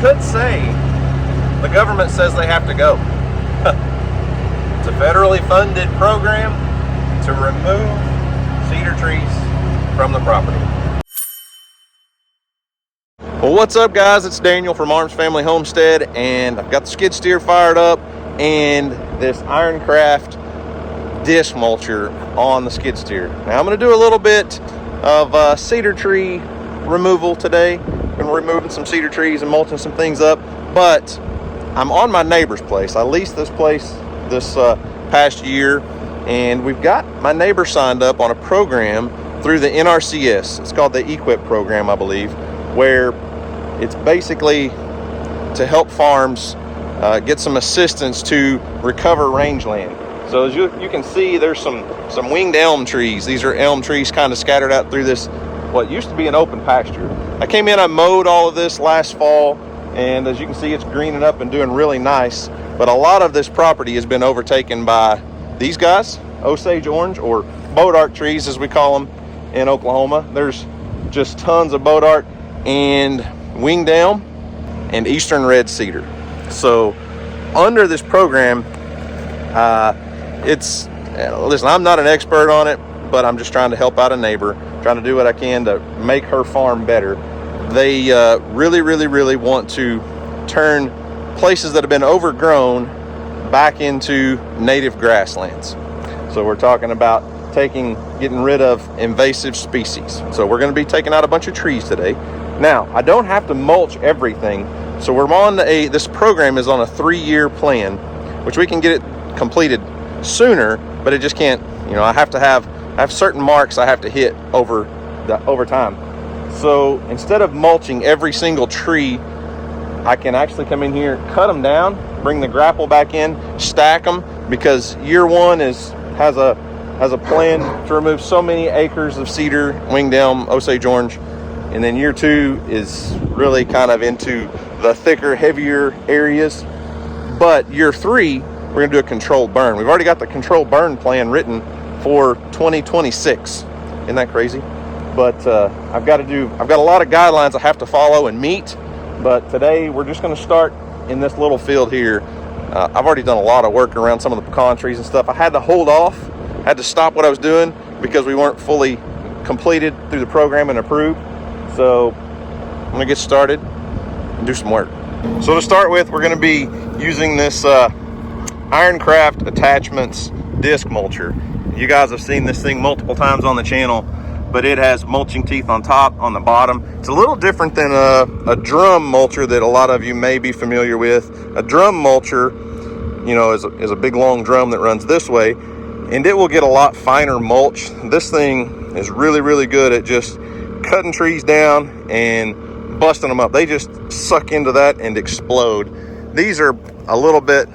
could say the government says they have to go. It's a federally funded program to remove cedar trees from the property. Well, what's up, guys? It's Daniel from Arms Family Homestead, and I've got the skid steer fired up and this Ironcraft disc mulcher on the skid steer. Now I'm going to do a little bit of cedar tree removal today. Been removing some cedar trees and mulching some things up, but I'm on my neighbor's place. I leased this place this past year, and we've got my neighbor signed up on a program through the NRCS. It's called the EQIP program, I believe, where it's basically to help farms get some assistance to recover rangeland. So as you can see, there's some winged elm trees. These are elm trees kind of scattered out through this, what used to be an open pasture. I came in, I mowed all of this last fall, and as you can see, it's greening up and doing really nice. But a lot of this property has been overtaken by these guys, Osage orange, or bodark trees as we call them in Oklahoma. There's just tons of bodark and winged elm and eastern red cedar. So under this program, listen, I'm not an expert on it, but I'm just trying to help out a neighbor, trying to do what I can to make her farm better. They really want to turn places that have been overgrown back into native grasslands. So we're talking about getting rid of invasive species. So we're going to be taking out a bunch of trees today. Now, I don't have to mulch everything. So we're on this program is on a 3-year plan, which we can get it completed sooner, but it just can't, I have certain marks I have to hit over time. So instead of mulching every single tree, I can actually come in here, cut them down, bring the grapple back in, stack them, because year one has a plan to remove so many acres of cedar, winged elm, Osage orange, and then year two is really kind of into the thicker, heavier areas. But year three, we're going to do a controlled burn. We've already got the controlled burn plan written for 2026. Isn't that crazy? But I've got a lot of guidelines I have to follow and meet. But today we're just going to start in this little field here. I've already done a lot of work around some of the pecan trees and stuff. I had to hold off, had to stop what I was doing because we weren't fully completed through the program and approved. So I'm going to get started and do some work. So to start with, we're going to be using this Ironcraft Attachments disc mulcher. You guys have seen this thing multiple times on the channel, but it has mulching teeth on top, on the bottom. It's a little different than a drum mulcher that a lot of you may be familiar with. A drum mulcher, is a big long drum that runs this way, and it will get a lot finer mulch. This thing is really good at just cutting trees down and busting them up. They just suck into that and explode. These are a little bit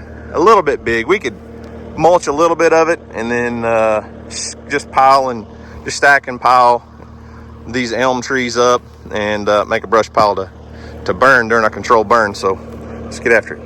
big. We could mulch a little bit of it and then just stack and pile these elm trees up and make a brush pile to burn during a controlled burn. So let's get after it.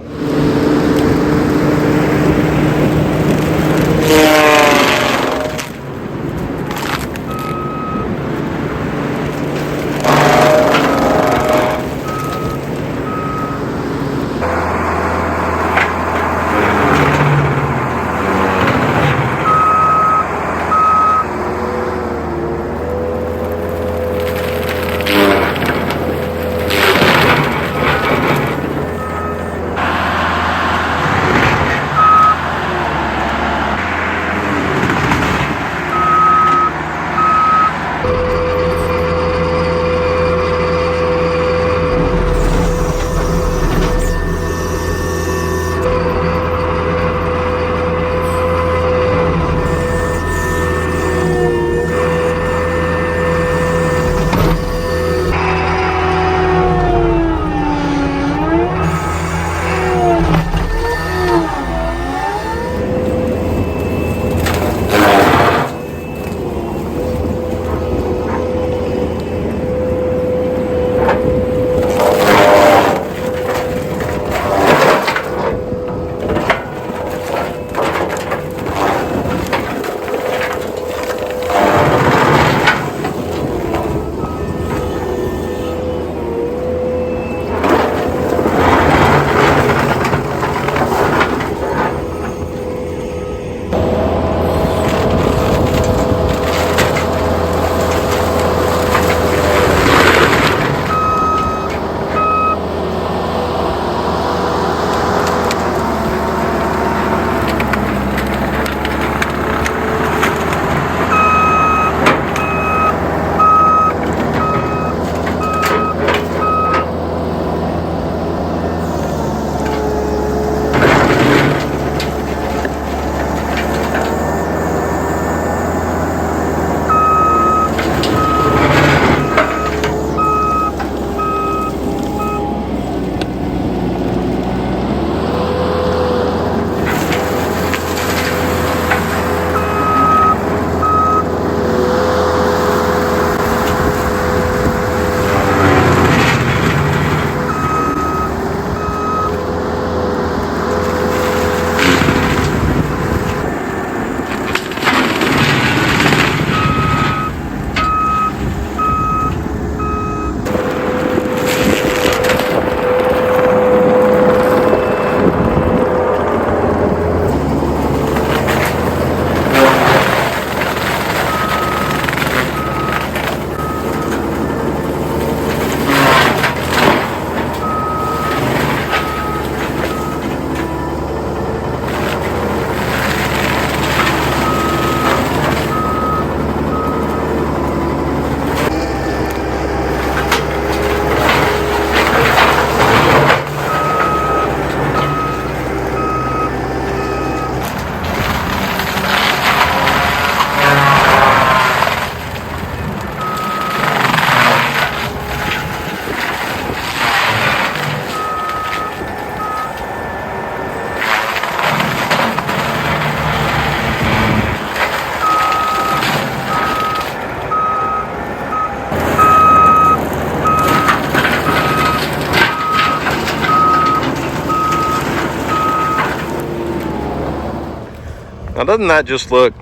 Now, doesn't that just look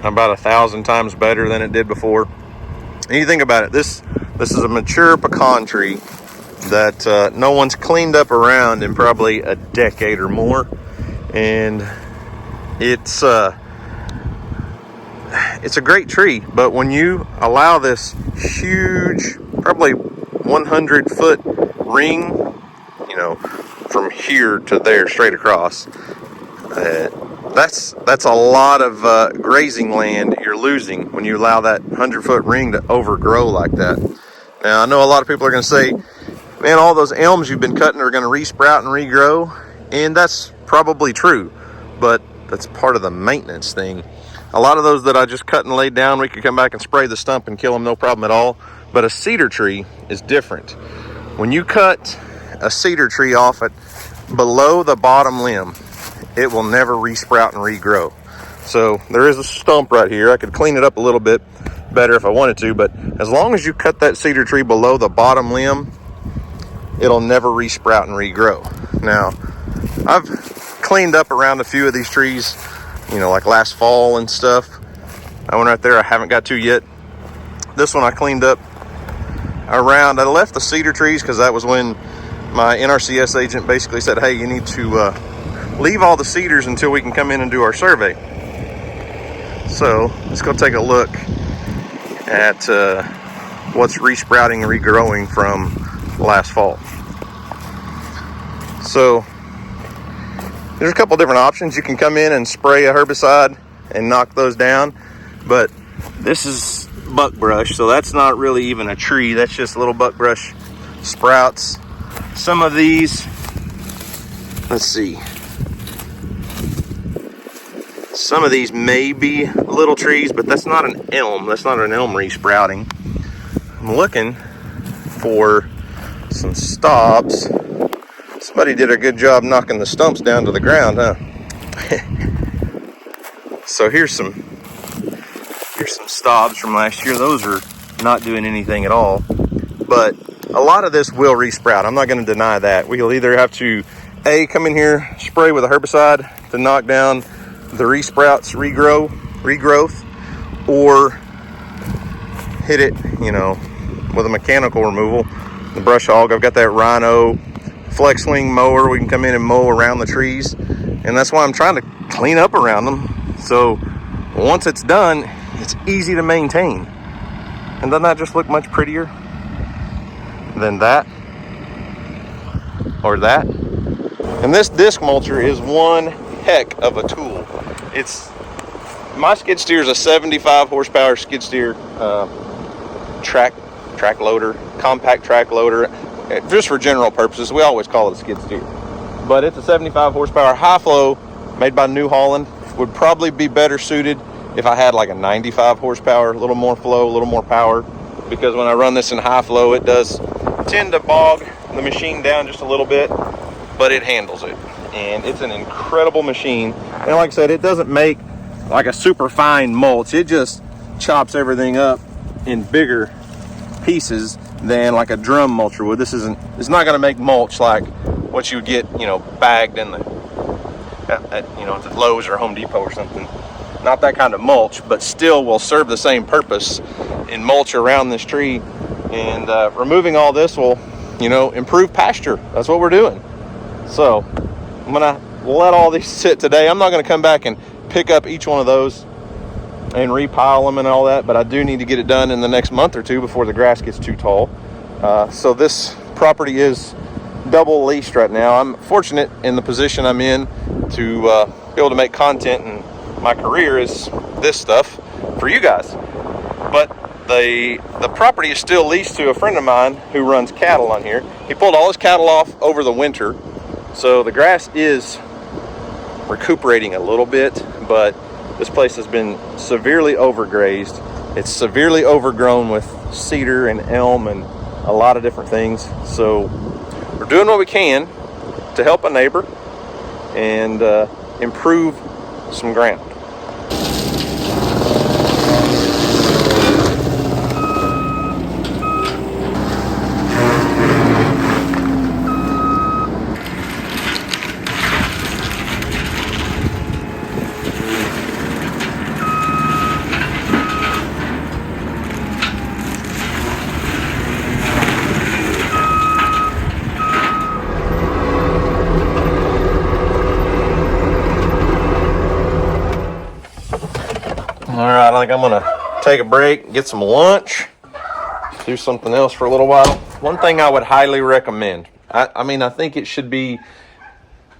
about 1,000 times better than it did before? And you think about it, this is a mature pecan tree that no one's cleaned up around in probably a decade or more, and it's a great tree. But when you allow this huge, probably 100-foot ring, you know, from here to there straight across, that's a lot of grazing land you're losing when you allow that 100-foot ring to overgrow like that. Now, I know a lot of people are going to say, man, all those elms you've been cutting are going to resprout and regrow, and that's probably true, but that's part of the maintenance thing. A lot of those that I just cut and laid down, we could come back and spray the stump and kill them, no problem at all. But a cedar tree is different. When you cut a cedar tree off at below the bottom limb, it will never resprout and regrow. So there is a stump right here. I could clean it up a little bit better if I wanted to, but as long as you cut that cedar tree below the bottom limb, it'll never resprout and regrow. Now, I've cleaned up around a few of these trees, you know, like last fall and stuff. That one right there I haven't got to yet. This one I cleaned up around. I left the cedar trees because that was when my NRCS agent basically said, hey, you need to leave all the cedars until we can come in and do our survey. So let's go take a look at what's resprouting and regrowing from last fall. So there's a couple different options. You can come in and spray a herbicide and knock those down, but this is buckbrush, so that's not really even a tree. That's just little buckbrush sprouts. Some of these, let's see, some of these may be little trees, but that's not an elm. That's not an elm resprouting. I'm looking for some stobs. Somebody did a good job knocking the stumps down to the ground, huh? So here's some stobs from last year. Those are not doing anything at all, but a lot of this will resprout. I'm not going to deny that. We'll either have to come in here, spray with a herbicide to knock down the resprouts, regrowth, or hit it, you know, with a mechanical removal. The brush hog, I've got that Rhino flex wing mower. We can come in and mow around the trees, and that's why I'm trying to clean up around them. So once it's done, it's easy to maintain. And doesn't that just look much prettier than that or that? And this disc mulcher is one heck of a tool. My skid steer is a 75 horsepower skid steer track loader, compact track loader, just for general purposes. We always call it a skid steer, but it's a 75 horsepower high flow made by New Holland. Would probably be better suited if I had like a 95 horsepower, a little more flow, a little more power, because when I run this in high flow, it does tend to bog the machine down just a little bit, but it handles it, and it's an incredible machine. And like I said, it doesn't make like a super fine mulch. It just chops everything up in bigger pieces than like a drum mulcher would. It's not going to make mulch like what you would get, you know, bagged in at Lowe's or Home Depot or something. Not that kind of mulch, but still will serve the same purpose in mulch around this tree. And removing all this will, you know, improve pasture. That's what we're doing. So I'm gonna let all these sit today. I'm not gonna come back and pick up each one of those and repile them and all that, but I do need to get it done in the next month or two before the grass gets too tall. So this property is double leased right now. I'm fortunate in the position I'm in to be able to make content, and my career is this stuff for you guys. But the property is still leased to a friend of mine who runs cattle on here. He pulled all his cattle off over the winter, so the grass is recuperating a little bit, but this place has been severely overgrazed. It's severely overgrown with cedar and elm and a lot of different things. So we're doing what we can to help a neighbor and improve some ground. All right, I think I'm gonna take a break, get some lunch, do something else for a little while. One thing I would highly recommend, I mean, I think it should be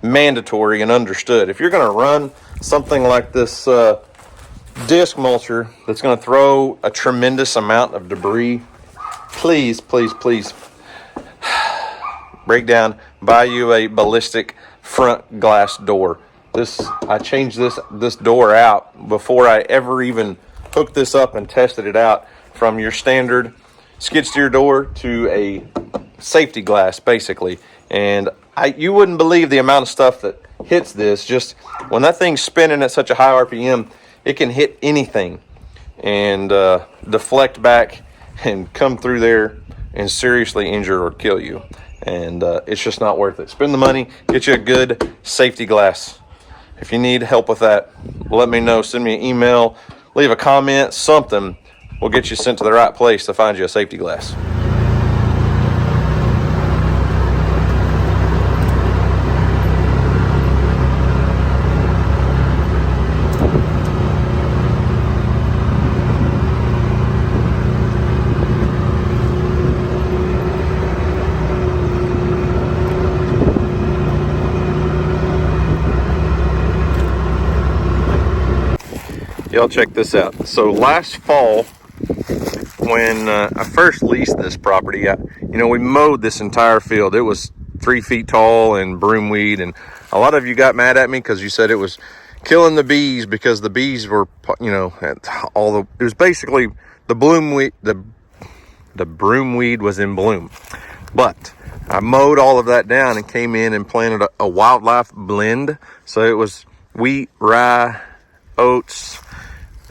mandatory and understood. If you're gonna run something like this disc mulcher that's gonna throw a tremendous amount of debris, please, please, please break down, buy you a ballistic front glass door. I changed this door out before I ever even hooked this up and tested it out, from your standard skid steer door to a safety glass, basically. And you wouldn't believe the amount of stuff that hits this. Just when that thing's spinning at such a high RPM, it can hit anything and deflect back and come through there and seriously injure or kill you. And it's just not worth it. Spend the money, get you a good safety glass. If you need help with that, let me know. Send me an email, leave a comment, something. We'll get you sent to the right place to find you a safety glass. Y'all check this out. So last fall, when I first leased this property, we mowed this entire field. It was 3 feet tall and broomweed, and a lot of you got mad at me because you said it was killing the bees, because the bees were, it was basically the broomweed was in bloom. But I mowed all of that down and came in and planted a wildlife blend. So it was wheat, rye, oats,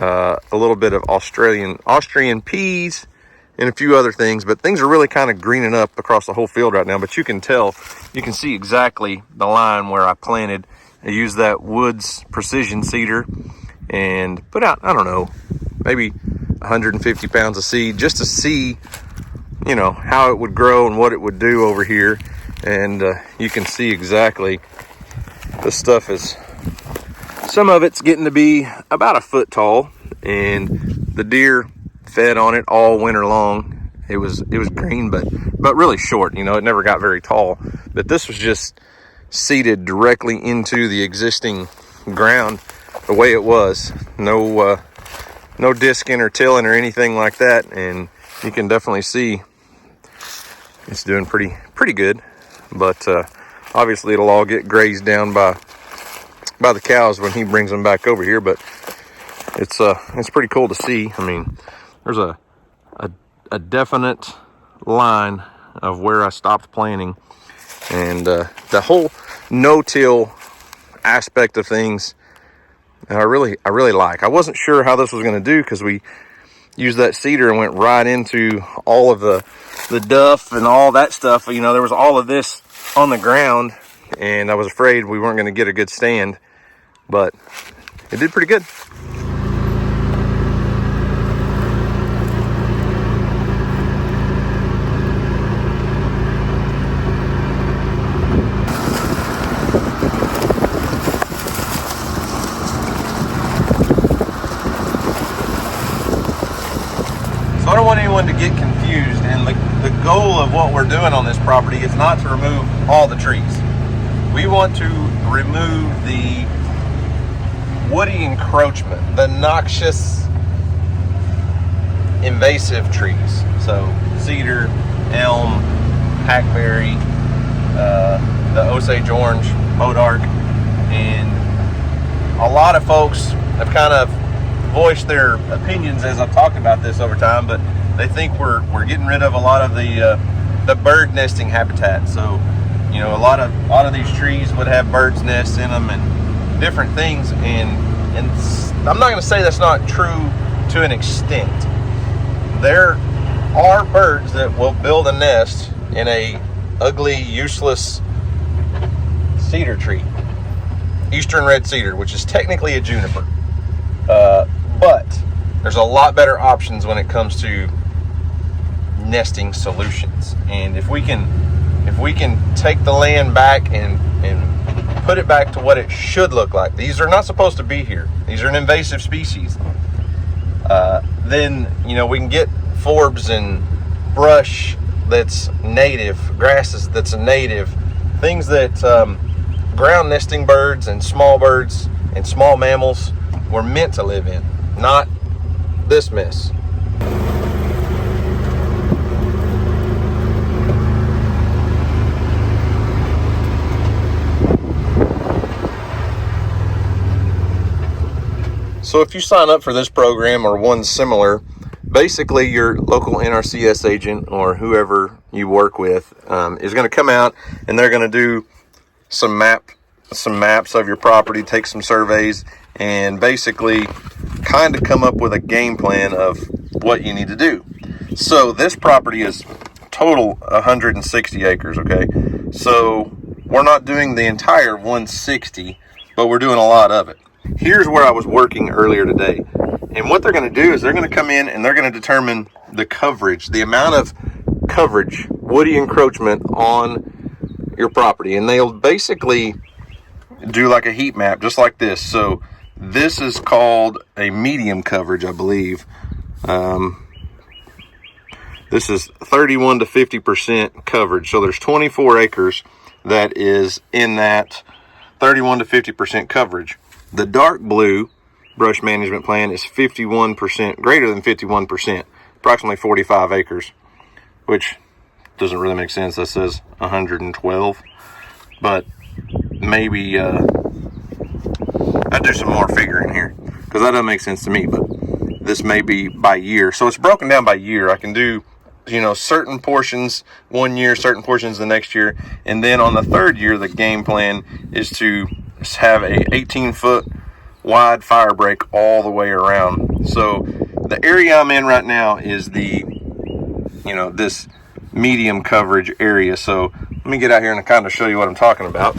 a little bit of Austrian peas, and a few other things. But things are really kind of greening up across the whole field right now. But you can see exactly the line where I planted. I used that Woods precision cedar and put out, I don't know, maybe 150 pounds of seed just to see, how it would grow and what it would do over here. And you can see exactly this stuff is, some of it's getting to be about a foot tall, and the deer fed on it all winter long. It was green, but really short. It never got very tall. But this was just seeded directly into the existing ground the way it was. No disking or tilling or anything like that. And you can definitely see it's doing pretty good. But obviously it'll all get grazed down by the cows when he brings them back over here. But it's pretty cool to see. I mean, there's a definite line of where I stopped planting, and the whole no-till aspect of things I really like. I wasn't sure how this was going to do, because we used that cedar and went right into all of the duff and all that stuff. There was all of this on the ground, and I was afraid we weren't going to get a good stand, but it did pretty good. So I don't want anyone to get confused, and the goal of what we're doing on this property is not to remove all the trees. We want to remove the woody encroachment, the noxious invasive trees. So cedar, elm, hackberry, the Osage orange, modark, and a lot of folks have kind of voiced their opinions as I've talked about this over time, but they think we're getting rid of a lot of the bird nesting habitat. So a lot of these trees would have birds' nests in them and different things, and I'm not going to say that's not true to an extent. There are birds that will build a nest in a ugly, useless cedar tree, eastern red cedar, which is technically a juniper. But there's a lot better options when it comes to nesting solutions. And if we can take the land back and put it back to what it should look like. These are not supposed to be here. These are an invasive species. Then, you know, we can get forbs and brush that's native, grasses that's native, things that ground nesting birds and small mammals were meant to live in, not this mess. So if you sign up for this program or one similar, basically your local NRCS agent or whoever you work with is going to come out and they're going to do some maps of your property, take some surveys, and basically kind of come up with a game plan of what you need to do. So this property is total 160 acres, okay? So we're not doing the entire 160, but we're doing a lot of it. Here's where I was working earlier today. And what they're going to do is they're going to come in and they're going to determine the coverage, the amount of coverage, woody encroachment on your property. And they'll basically do like a heat map, just like this. So this is called a medium coverage, I believe. This is 31 to 50% coverage. So there's 24 acres that is in that 31 to 50% coverage. The dark blue brush management plan is 51%, greater than 51%, approximately 45 acres, which doesn't really make sense. That says 112, but maybe I'd do some more figuring here because that doesn't make sense to me, but this may be by year. So it's broken down by year. I can do, you know, certain portions one year, certain portions the next year, and then on the third year, the game plan is to have a 18-foot wide fire break all the way around. So the area I'm in right now is the, you know, this medium coverage area. So let me get out here and kind of show you what I'm talking about.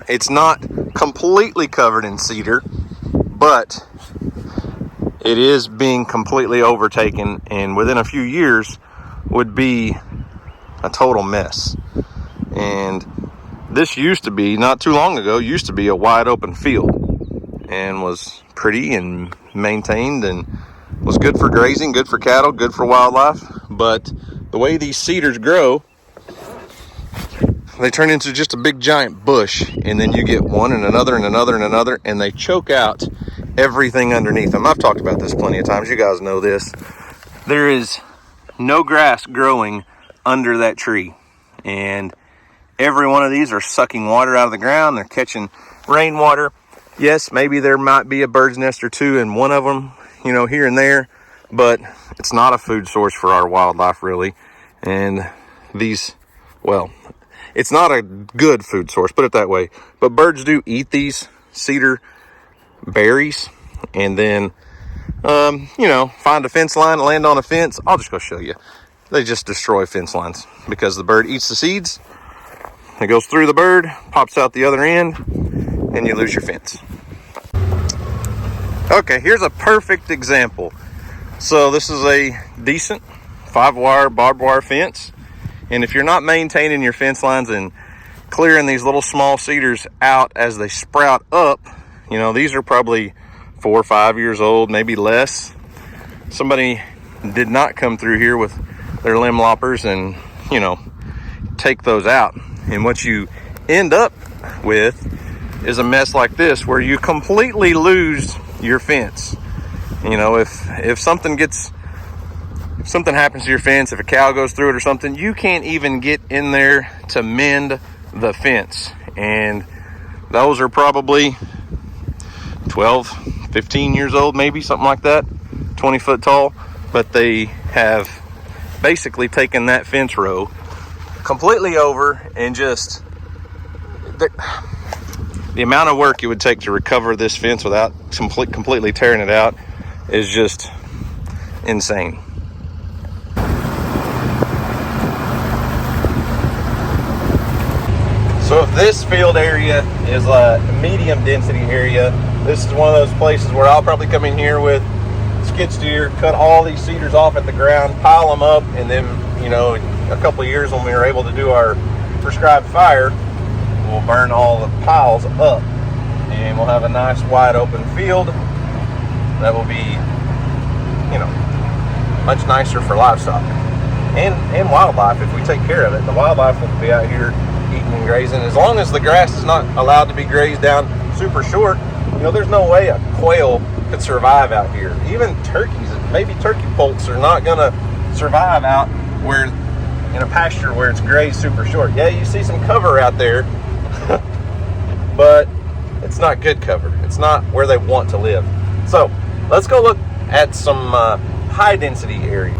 It's not completely covered in cedar, but it is being completely overtaken, and within a few years would be a total mess. And this used to be, not too long ago, used to be a wide open field and was pretty and maintained and was good for grazing, good for cattle, good for wildlife. But the way these cedars grow, they turn into just a big giant bush, and then you get one and another and another and another, and they choke out everything underneath them. I've talked about this plenty of times. You guys know this. There is no grass growing under that tree, and every one of these are sucking water out of the ground. They're catching rainwater. Yes, maybe there might be a bird's nest or two in one of them, you know, here and there, but it's not a food source for our wildlife, really. And these, well, it's not a good food source, put it that way. But birds do eat these cedar berries, and then, you know, find a fence line, land on a fence. I'll just go show you. They just destroy fence lines because the bird eats the seeds. It goes through the bird, pops out the other end, and you lose your fence. Okay, here's a perfect example. So this is a decent 5-wire barbed wire fence. And if you're not maintaining your fence lines and clearing these little small cedars out as they sprout up, you know, these are probably 4 or 5 years old, maybe less. Somebody did not come through here with their limb loppers and, you know, take those out. And what you end up with is a mess like this, where you completely lose your fence. You know, if something happens to your fence, if a cow goes through it or something, you can't even get in there to mend the fence. And those are probably 12, 15 years old, maybe something like that, 20 foot tall. But they have basically taken that fence row completely over, and just the amount of work it would take to recover this fence without completely tearing it out is just insane. So if this field area is a medium density area, this is one of those places where I'll probably come in here with skid steer, cut all these cedars off at the ground, pile them up, and then, you know, a couple of years when we were able to do our prescribed fire, we'll burn all the piles up, and we'll have a nice wide open field that will be you know, much nicer for livestock and wildlife. If we take care of it, the wildlife will be out here eating and grazing. As long as the grass is not allowed to be grazed down super short, you know, there's no way a quail could survive out here. Even turkeys, maybe turkey poults are not gonna survive out where in a pasture where it's grazed super short. Yeah, you see some cover out there, but it's not good cover. It's not where they want to live. So let's go look at some high density area.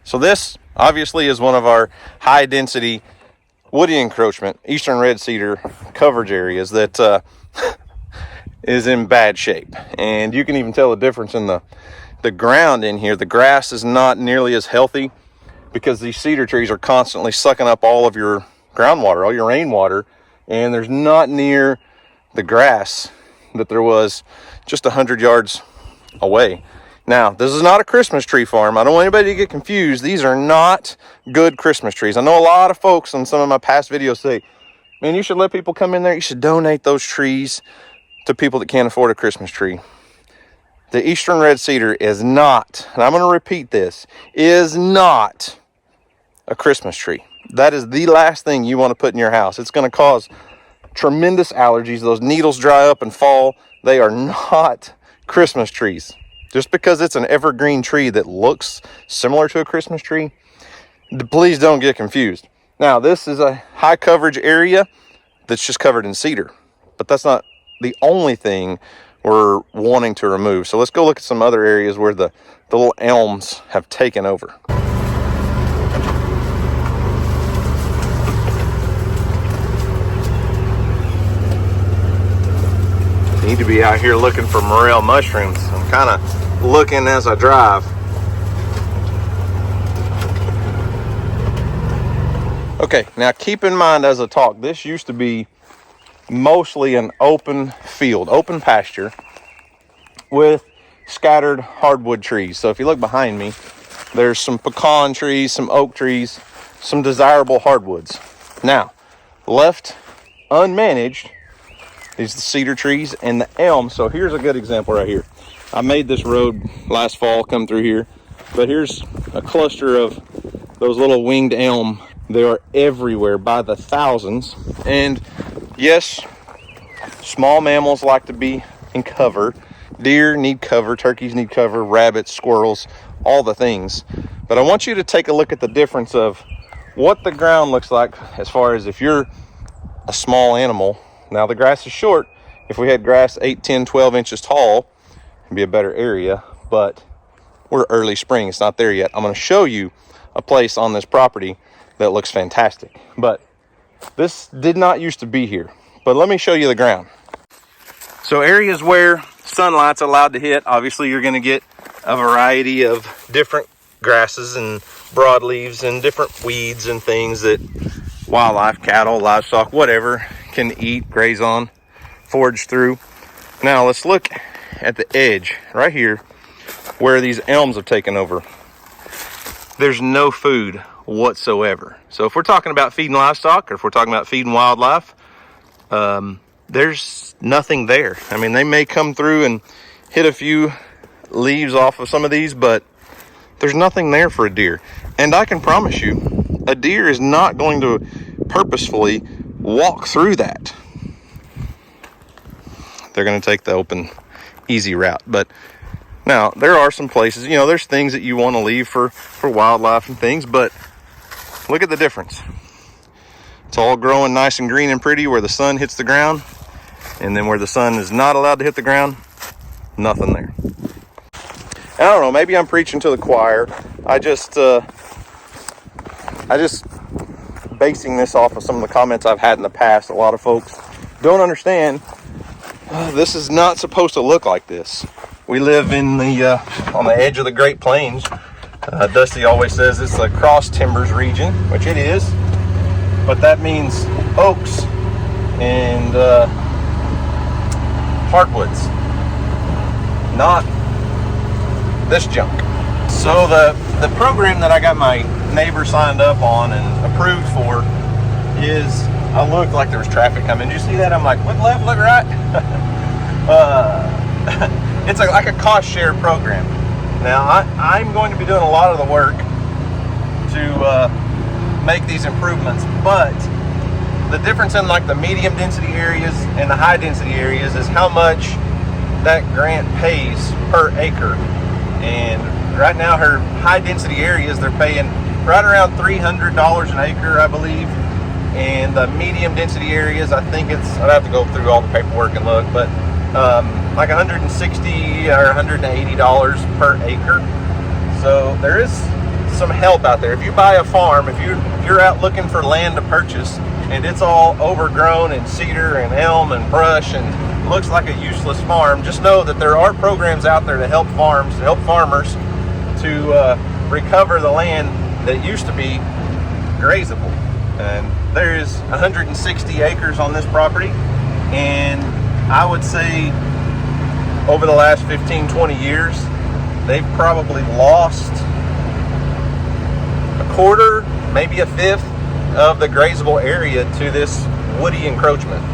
So this obviously is one of our high density woody encroachment, eastern red cedar coverage areas that is in bad shape. And you can even tell the difference in the ground in here. The grass is not nearly as healthy because these cedar trees are constantly sucking up all of your groundwater, all your rainwater, and there's not near the grass that there was just 100 yards away. Now, this is not a Christmas tree farm. I don't want anybody to get confused. These are not good Christmas trees. I know a lot of folks on some of my past videos say, man, you should let people come in there. You should donate those trees to people that can't afford a Christmas tree. The eastern red cedar is not, and I'm going to repeat this, is not a Christmas tree. That is the last thing you want to put in your house. It's going to cause tremendous allergies. Those needles dry up and fall. They are not Christmas trees. Just because it's an evergreen tree that looks similar to a Christmas tree, please don't get confused. Now, this is a high coverage area that's just covered in cedar, but that's not the only thing we're wanting to remove. So let's go look at some other areas where the little elms have taken over. Need to be out here looking for morel mushrooms. I'm kind of looking as I drive. Okay, now keep in mind as I talk, this used to be mostly an open field, open pasture with scattered hardwood trees. So if you look behind me, there's some pecan trees, some oak trees, some desirable hardwoods. Now, left unmanaged is the cedar trees and the elm. So here's a good example right here. I made this road last fall come through here, but here's a cluster of those little winged elm. They are everywhere by the thousands. And yes, small mammals like to be in cover. Deer need cover, turkeys need cover, rabbits, squirrels, all the things. But I want you to take a look at the difference of what the ground looks like as far as if you're a small animal. Now the grass is short. If we had grass 8, 10, 12 inches tall, it'd be a better area, but we're early spring. It's not there yet. I'm going to show you a place on this property that looks fantastic, but this did not used to be here. But let me show you the ground. So areas where sunlight's allowed to hit, obviously you're going to get a variety of different grasses and broadleaves and different weeds and things that wildlife, cattle, livestock, whatever, can eat, graze on, forage through. Now let's look at the edge right here where these elms have taken over. There's no food whatsoever. So if we're talking about feeding livestock or if we're talking about feeding wildlife, there's nothing there. I mean, they may come through and hit a few leaves off of some of these, but there's nothing there for a deer. And I can promise you, a deer is not going to purposefully walk through that. They're going to take the open, easy route. But now there are some places, you know, there's things that you want to leave for wildlife and things, but look at the difference. It's all growing nice and green and pretty where the sun hits the ground, and then where the sun is not allowed to hit the ground, nothing there. I don't know, maybe I'm preaching to the choir. I just basing this off of some of the comments I've had in the past. A lot of folks don't understand this is not supposed to look like this. We live in the on the edge of the Great Plains, Dusty always says it's the cross timbers region, which it is, but that means oaks and hardwoods, not this junk. So the program that I got my neighbor signed up on and approved for is, I looked like there was traffic coming. Did you see that? I'm like, look left, look right. It's like a cost share program. Now I'm going to be doing a lot of the work to make these improvements, but the difference in like the medium density areas and the high density areas is how much that grant pays per acre. And right now her high density areas, they're paying right around $300 an acre, I believe. And the medium density areas, I think I'd have to go through all the paperwork and look, but like $160 or $180 per acre. So there is some help out there. If you buy a farm, if you're out looking for land to purchase and it's all overgrown in cedar and elm and brush and looks like a useless farm, just know that there are programs out there to help farmers to recover the land that used to be grazable. And there is 160 acres on this property, and I would say over the last 15-20 years they've probably lost a quarter, maybe a fifth of the grazable area to this woody encroachment.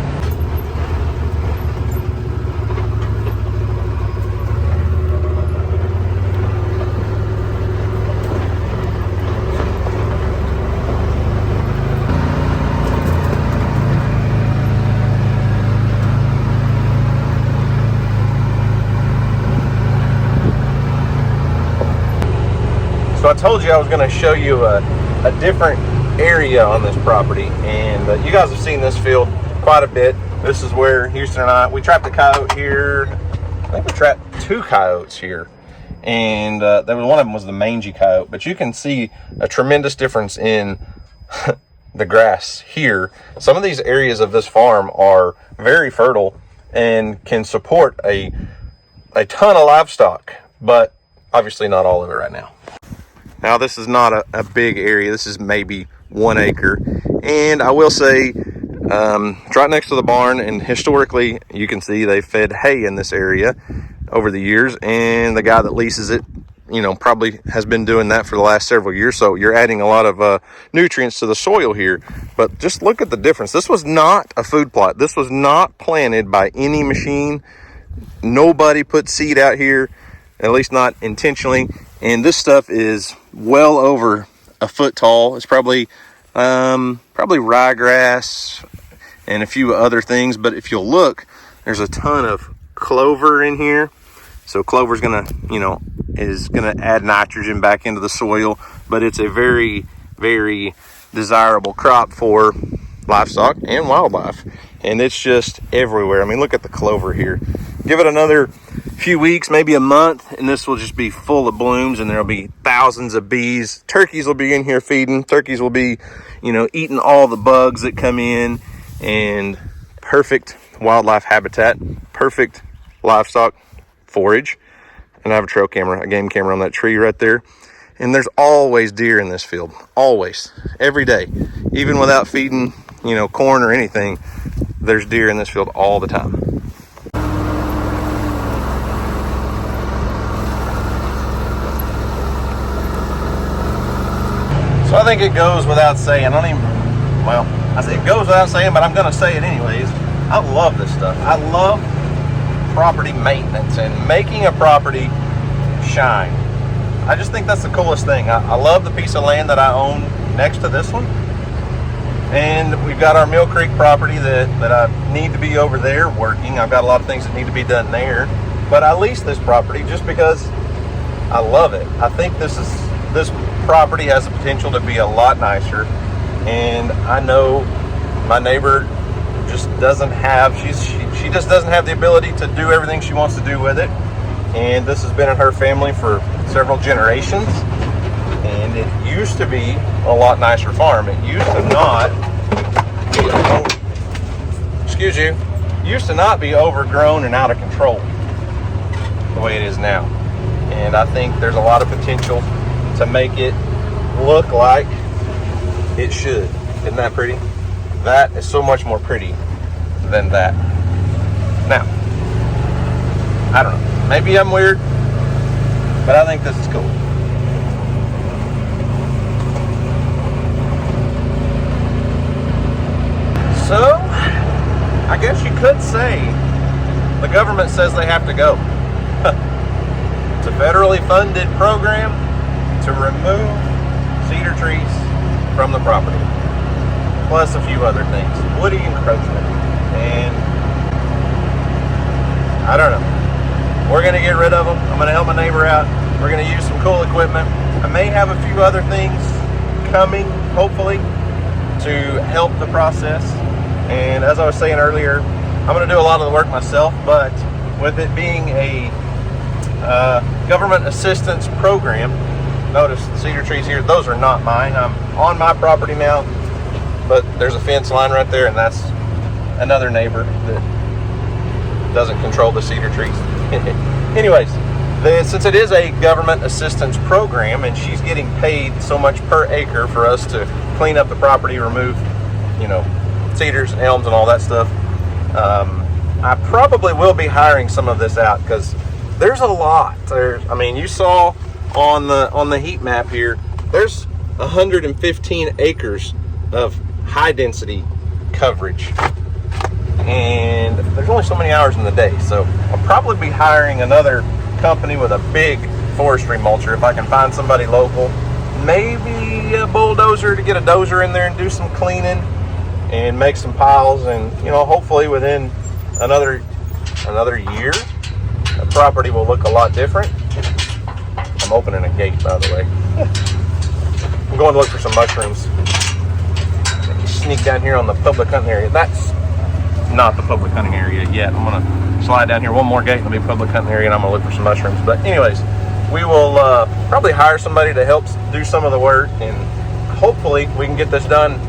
So I told you I was going to show you a different area on this property, and you guys have seen this field quite a bit. This is where Houston and we trapped a coyote here. I think we trapped 2 coyotes here, and there was one of them was the mangy coyote. But you can see a tremendous difference in the grass here. Some of these areas of this farm are very fertile and can support a ton of livestock, but obviously not all of it right now. Now this is not a big area. This is maybe 1 acre. And I will say, it's right next to the barn, and historically you can see they fed hay in this area over the years, and the guy that leases it, probably has been doing that for the last several years. So you're adding a lot of nutrients to the soil here. But just look at the difference. This was not a food plot. This was not planted by any machine. Nobody put seed out here, at least not intentionally. And this stuff is well over a foot tall. It's probably ryegrass and a few other things. But if you'll look, there's a ton of clover in here. So clover's is gonna add nitrogen back into the soil. But it's a very, very desirable crop for livestock and wildlife. And it's just everywhere. I mean, look at the clover here. Give it another few weeks, maybe a month, and this will just be full of blooms, and there'll be thousands of bees. Turkeys will be in here feeding. Turkeys will be, eating all the bugs that come in, and perfect wildlife habitat, perfect livestock forage. And I have a game camera on that tree right there. And there's always deer in this field, always, every day, even without feeding, corn or anything. There's deer in this field all the time. So I think it goes without saying, I say it goes without saying, but I'm going to say it anyways. I love this stuff. I love property maintenance and making a property shine. I just think that's the coolest thing. I love the piece of land that I own next to this one. And we've got our Mill Creek property that I need to be over there working. I've got a lot of things that need to be done there. But I lease this property just because I love it. I think this property has the potential to be a lot nicer. And I know my neighbor just doesn't have, she just doesn't have the ability to do everything she wants to do with it. And this has been in her family for several generations. And it used to be a lot nicer farm. It used to not be overgrown and out of control the way it is now. And I think there's a lot of potential to make it look like it should. Isn't that pretty? That is so much more pretty than that. Now, I don't know, maybe I'm weird, but I think this is cool. So, I guess you could say the government says they have to go. It's a federally funded program to remove cedar trees from the property, plus a few other things, woody encroachment, and I don't know. We're going to get rid of them. I'm going to help my neighbor out. We're going to use some cool equipment. I may have a few other things coming, hopefully, to help the process. And as I was saying earlier, I'm going to do a lot of the work myself, but with it being a government assistance program, notice the cedar trees here, those are not mine. I'm on my property now, but there's a fence line right there, and that's another neighbor that doesn't control the cedar trees. Anyways, since it is a government assistance program and she's getting paid so much per acre for us to clean up the property, remove, you know, cedars and elms and all that stuff, I probably will be hiring some of this out, because there's a lot. I mean, you saw on the heat map here, there's 115 acres of high density coverage, and there's only so many hours in the day, so I'll probably be hiring another company with a big forestry mulcher if I can find somebody local, maybe a bulldozer to get a dozer in there and do some cleaning and make some piles, and you know, hopefully within another year the property will look a lot different. I'm opening a gate, by the way. I'm going to look for some mushrooms. Sneak down here on the public hunting area. That's not the public hunting area yet. I'm going to slide down here one more gate and it'll be public hunting area, and I'm going to look for some mushrooms. But anyways, we will probably hire somebody to help do some of the work, and hopefully we can get this done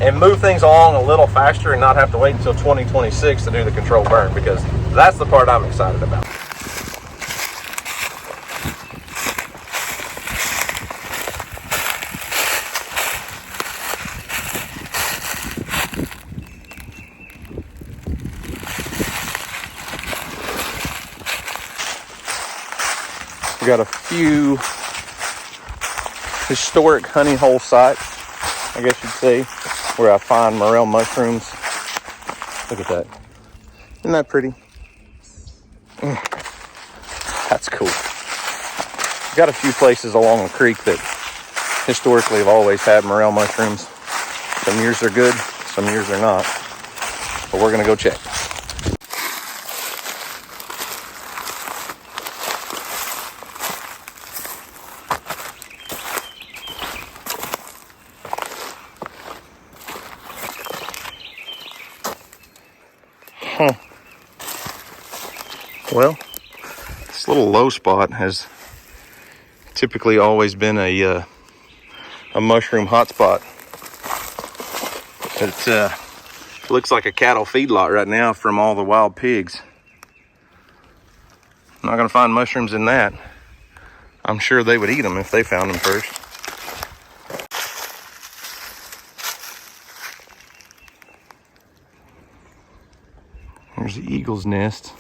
and move things along a little faster and not have to wait until 2026 to do the controlled burn, because that's the part I'm excited about. We got a few historic honey hole sites, I guess you'd say, where I find morel mushrooms. Look at that. Isn't that pretty? That's cool. Got a few places along the creek that historically have always had morel mushrooms. Some years they're good, some years they're not. But we're gonna go check. Well, this little low spot has typically always been a mushroom hotspot. It looks like a cattle feedlot right now from all the wild pigs. I'm not going to find mushrooms in that. I'm sure they would eat them if they found them first. There's the eagle's nest.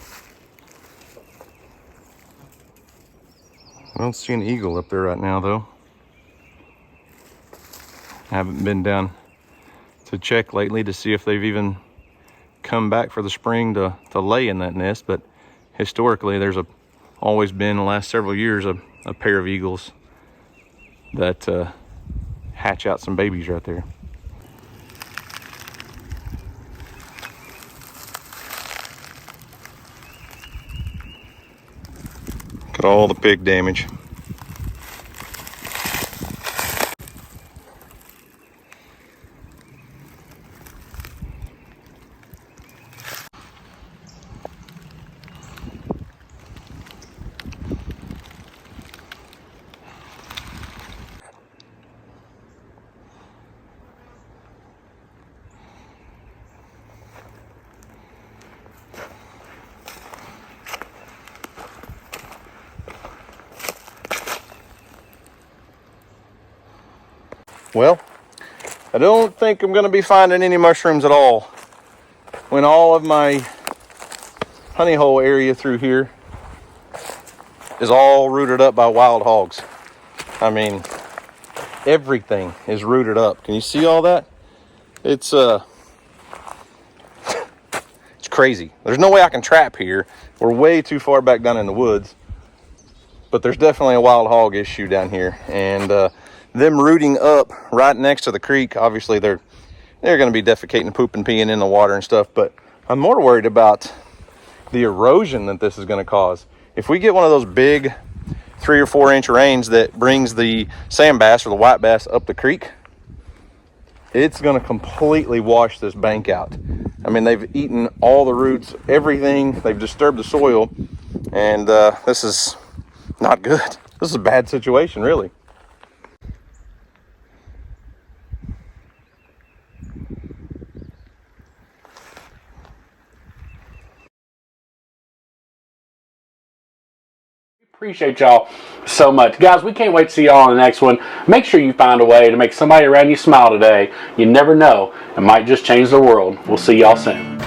I don't see an eagle up there right now, though. I haven't been down to check lately to see if they've even come back for the spring to lay in that nest, but historically there's always been, the last several years, a pair of eagles that hatch out some babies right there. Look at all the pig damage. Well, I don't think I'm going to be finding any mushrooms at all when all of my honey hole area through here is all rooted up by wild hogs. I mean, everything is rooted up. Can you see all that? It's crazy. There's no way I can trap here. We're way too far back down in the woods, but there's definitely a wild hog issue down here, and them rooting up right next to the creek, obviously they're going to be defecating, pooping, peeing in the water and stuff, but I'm more worried about the erosion that this is going to cause. If we get one of those big 3 or 4 inch rains that brings the sand bass or the white bass up the creek, it's going to completely wash this bank out. I mean, they've eaten all the roots, everything. They've disturbed the soil, and this is not good. This is a bad situation, really. Appreciate y'all so much. Guys, we can't wait to see y'all on the next one. Make sure you find a way to make somebody around you smile today. You never know. It might just change the world. We'll see y'all soon.